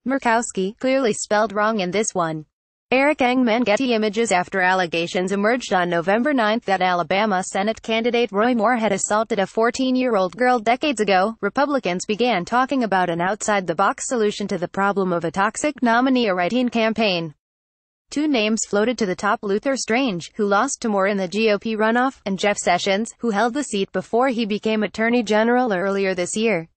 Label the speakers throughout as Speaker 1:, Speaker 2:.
Speaker 1: Murkowski, clearly spelled wrong in this one. EngmanGetty Images After allegations emerged on November 9 that Alabama Senate candidate Roy Moore had assaulted a 14-year-old girl decades ago, Republicans began talking about an outside-the-box solution to the problem of a toxic nominee writein campaign. Two names floated to the top: Luther Strange, who lost to Moore in the GOP runoff, and Jeff Sessions, who held the seat before he became Attorney General earlier this year.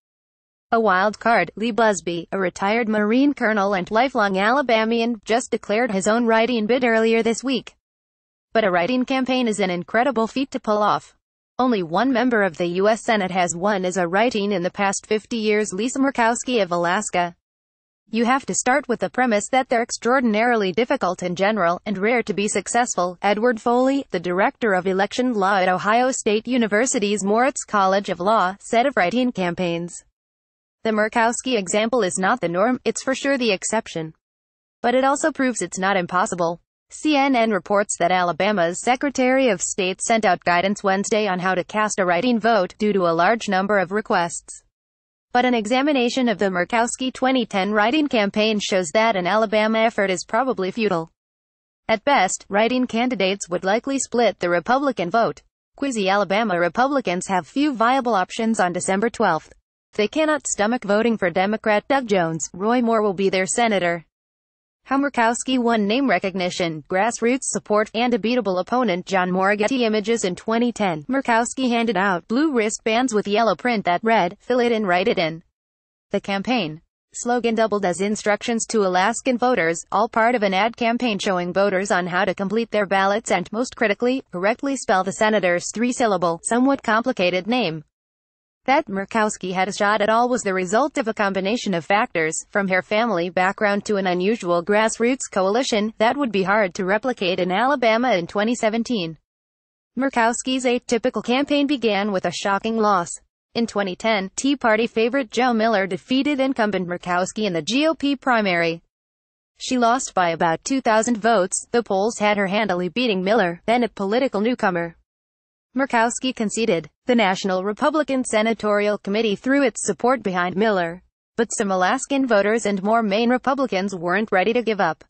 Speaker 1: A wild card, Lee Busb, a retired Marine colonel and lifelong Alabamian, just declared his own write-in bid earlier this week. But a write-in campaign is an incredible feat to pull off. Only one member of the U.S. Senate has won as a write-in in the past 50 years: Lisa Murkowski of Alaska. You have to start with the premise that they're extraordinarily difficult in general, and rare to be successful. Edward Foley, the director of election law at Ohio State University's Moritz College of Law, said of write-in campaigns, "The Murkowski example is not the norm, it's for sure the exception. But it also proves it's not impossible." CNN reports that Alabama's Secretary of State sent out guidance Wednesday on how to cast a write-in vote, due to a large number of requests. But an examination of the Murkowski 2010 write-in campaign shows that an Alabama effort is probably futile. At best, write-in candidates would likely split the Republican vote. Quizzy Alabama Republicans have few viable options on December 12. They cannot stomach voting for Democrat Doug Jones. Roy Moore will be their senator. How Murkowski won name recognition, grassroots support, and a beatable opponent. EngmanGetty Images. In 2010, Murkowski handed out blue wristbands with yellow print that read, "Fill it in, write it in." The campaign slogan doubled as instructions to Alaskan voters, all part of an ad campaign showing voters on how to complete their ballots and, most critically, correctly spell the senator's three-syllable, somewhat complicated name. That Murkowski had a shot at all was the result of a combination of factors, from her family background to an unusual grassroots coalition that would be hard to replicate in Alabama in 2017. Murkowski's atypical campaign began with a shocking loss. In 2010, Tea Party favorite Joe Miller defeated incumbent Murkowski in the GOP primary. She lost by about 2,000 votes. The polls had her handily beating Miller, then a political newcomer. Murkowski conceded. The National Republican Senatorial Committee threw its support behind Miller. But some Alaskan voters and more Maine Republicans weren't ready to give up.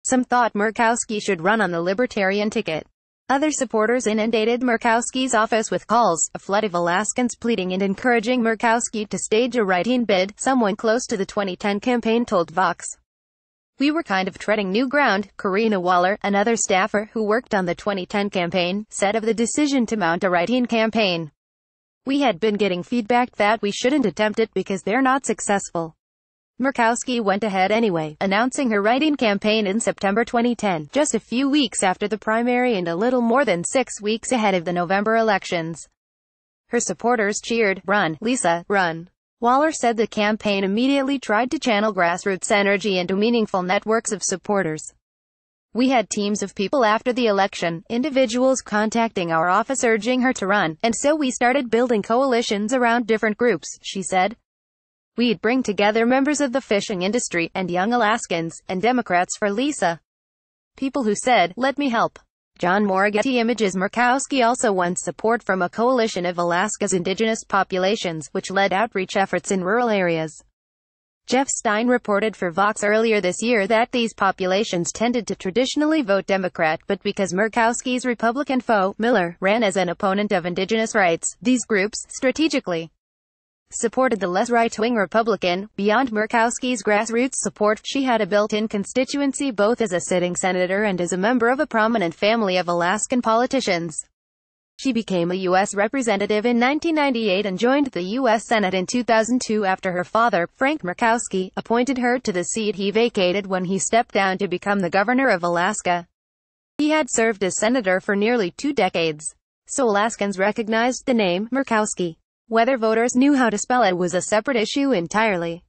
Speaker 1: Some thought Murkowski should run on the Libertarian ticket. Other supporters inundated Murkowski's office with calls, a flood of Alaskans pleading and encouraging Murkowski to stage a write-in bid, someone close to the 2010 campaign told Vox. "We were kind of treading new ground," Karina Waller, another staffer who worked on the 2010 campaign, said of the decision to mount a write-in campaign. "We had been getting feedback that we shouldn't attempt it because they're not successful." Murkowski went ahead anyway, announcing her write-in campaign in September 2010, just a few weeks after the primary and a little more than 6 weeks ahead of the November elections. Her supporters cheered, "Run, Lisa, run." Waller said the campaign immediately tried to channel grassroots energy into meaningful networks of supporters. "We had teams of people after the election, individuals contacting our office urging her to run, and so we started building coalitions around different groups," she said. "We'd bring together members of the fishing industry, and young Alaskans, and Democrats for Lisa. People who said, 'Let me help.'" EngmanGetty Images. Murkowski also won support from a coalition of Alaska's indigenous populations, which led outreach efforts in rural areas. Jeff Stein reported for Vox earlier this year that these populations tended to traditionally vote Democrat, but because Murkowski's Republican foe, Miller, ran as an opponent of indigenous rights, these groups, strategically, supported the less right-wing Republican. Beyond Murkowski's grassroots support, she had a built-in constituency both as a sitting senator and as a member of a prominent family of Alaskan politicians. She became a U.S. representative in 1998 and joined the U.S. Senate in 2002 after her father, Frank Murkowski, appointed her to the seat he vacated when he stepped down to become the governor of Alaska. He had served as senator for nearly 2 decades. So Alaskans recognized the name Murkowski. Whether voters knew how to spell it was a separate issue entirely.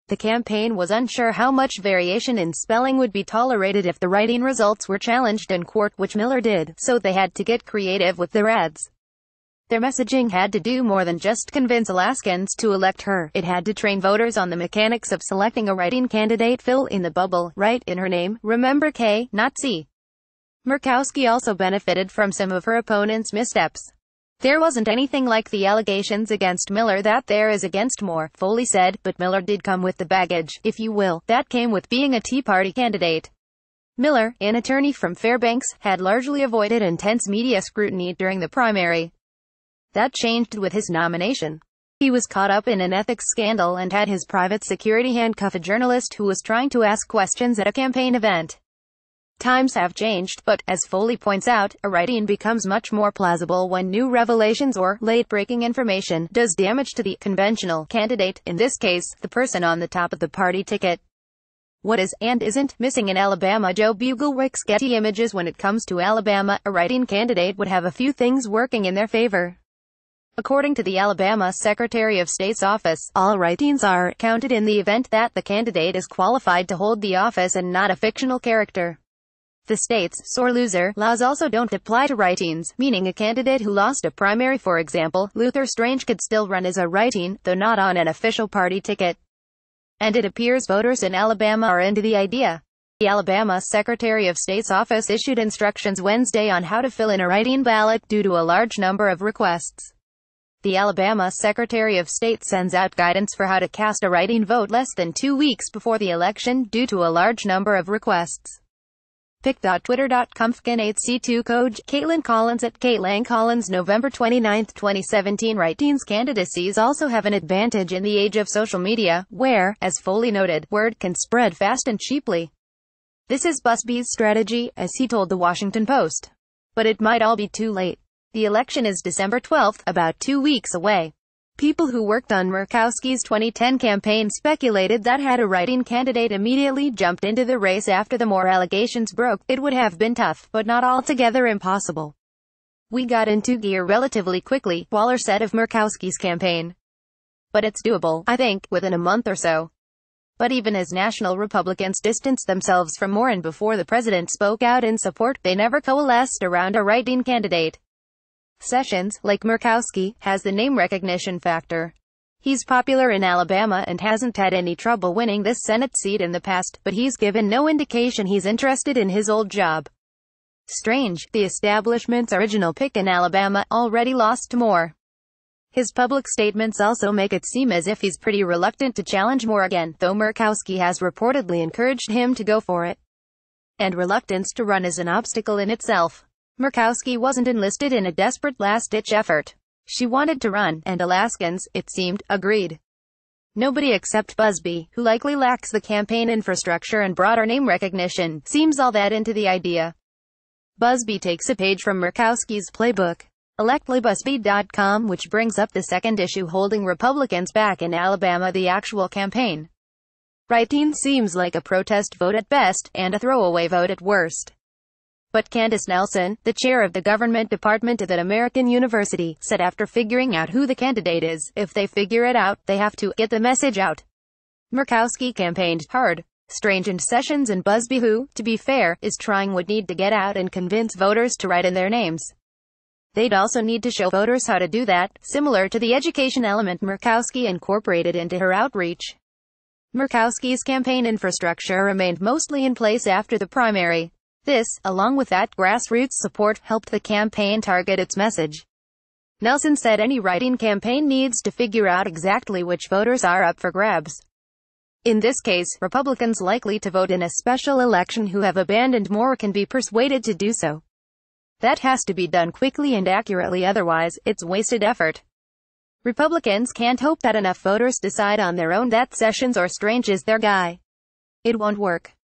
Speaker 1: The campaign was unsure how much variation in spelling would be tolerated if the write-in results were challenged in court, which Miller did, so they had to get creative with their ads. Their messaging had to do more than just convince Alaskans to elect her. It had to train voters on the mechanics of selecting a write-in candidate. Fill in the bubble, write in her name, remember K, not C. Murkowski also benefited from some of her opponent's missteps. There wasn't anything like the allegations against Miller that there is against Moore, Foley said, but Miller did come with the baggage, if you will, that came with being a Tea Party candidate. Miller, an attorney from Fairbanks, had largely avoided intense media scrutiny during the primary. That changed with his nomination. He was caught up in an ethics scandal and had his private security handcuff a journalist who was trying to ask questions at a campaign event. Times have changed, but, as Foley points out, a write-in becomes much more plausible when new revelations or late-breaking information does damage to the conventional candidate, in this case, the person on the top of the party ticket. What is, and isn't, missing in Alabama? Joe Buglewick's Getty Images. When it comes to Alabama, a write-in candidate would have a few things working in their favor. According to the Alabama Secretary of State's office, all write-ins are counted in the event that the candidate is qualified to hold the office and not a fictional character. The state's sore loser laws also don't apply to write-ins, meaning a candidate who lost a primary, for example, Luther Strange, could still run as a write-in, though not on an official party ticket. And it appears voters in Alabama are into the idea. The Alabama Secretary of State's office issued instructions Wednesday on how to fill in a write-in ballot due to a large number of requests. The Alabama Secretary of State sends out guidance for how to cast a write-in vote less than 2 weeks before the election due to a large number of requests. Pic.twitter.com/8C2 Code Caitlin Collins at Caitlin Collins November 29, 2017. Write-ins candidacies also have an advantage in the age of social media, where, as Foley noted, word can spread fast and cheaply. This is Busby's strategy, as he told the Washington Post. But it might all be too late. The election is December 12, about 2 weeks away. People who worked on Murkowski's 2010 campaign speculated that had a write-in candidate immediately jumped into the race after the Moore allegations broke, it would have been tough, but not altogether impossible. We got into gear relatively quickly, Waller said of Murkowski's campaign. But it's doable, I think, within a month or so. But even as national Republicans distanced themselves from Moore and before the president spoke out in support, they never coalesced around a write-in candidate. Sessions, like Murkowski, has the name recognition factor. He's popular in Alabama and hasn't had any trouble winning this Senate seat in the past, but he's given no indication he's interested in his old job. Strange, the establishment's original pick in Alabama, already lost to Moore. His public statements also make it seem as if he's pretty reluctant to challenge Moore again, though Murkowski has reportedly encouraged him to go for it. And reluctance to run is an obstacle in itself. Murkowski wasn't enlisted in a desperate last-ditch effort. She wanted to run, and Alaskans, it seemed, agreed. Nobody except Busb, who likely lacks the campaign infrastructure and broader name recognition, seems all that into the idea. Busb takes a page from Murkowski's playbook. ElectlyBusb.com, which brings up the second issue holding Republicans back in Alabama: the actual campaign. Write-in seems like a protest vote at best, and a throwaway vote at worst. But Candace Nelson, the chair of the government department at American University, said after figuring out who the candidate is, if they figure it out, they have to get the message out. Murkowski campaigned hard. Strange and Sessions and Busb, who, to be fair, is trying, would need to get out and convince voters to write in their names. They'd also need to show voters how to do that, similar to the education element Murkowski incorporated into her outreach. Murkowski's campaign infrastructure remained mostly in place after the primary. This, along with that grassroots support, helped the campaign target its message. Nelson said any write-in campaign needs to figure out exactly which voters are up for grabs. In this case, Republicans likely to vote in a special election who have abandoned Moore can be persuaded to do so. That has to be done quickly and accurately, otherwise, it's wasted effort. Republicans can't hope that enough voters decide on their own that Sessions or Strange is their guy. It won't work.